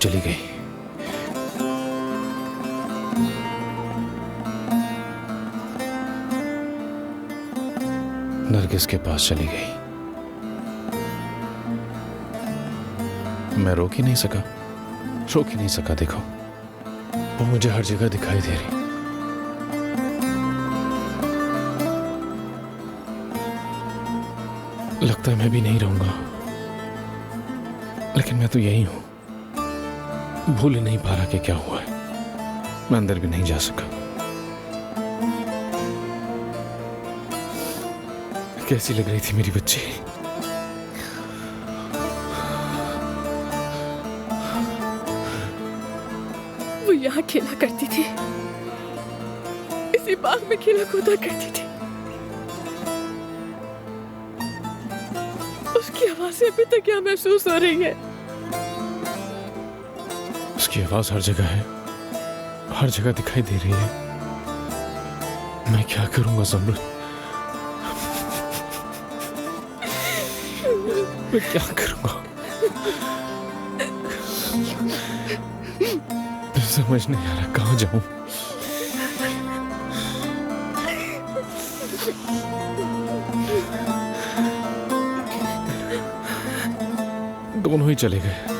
चली गई। नरगिस के पास चली गई। मैं रोक ही नहीं सका, रोक ही नहीं सका। देखो, वो मुझे हर जगह दिखाई दे रही। लगता है मैं भी नहीं रहूंगा, लेकिन मैं तो यही हूं। भूल ही नहीं पा रहा कि क्या हुआ है। मैं अंदर भी नहीं जा सका। कैसी लग रही थी मेरी बच्ची? वो यहाँ खेला करती थी, इसी बाग में खेला कूदा करती थी। उसकी आवाज़ें अभी तक यहाँ महसूस हो रही है। उसकी आवाज हर जगह है, हर जगह दिखाई दे रही है। मैं क्या करूंगा ज़मरुद? मैं क्या करूंगा? समझ नहीं आ रहा कहाँ जाऊं। दोनों ही चले गए।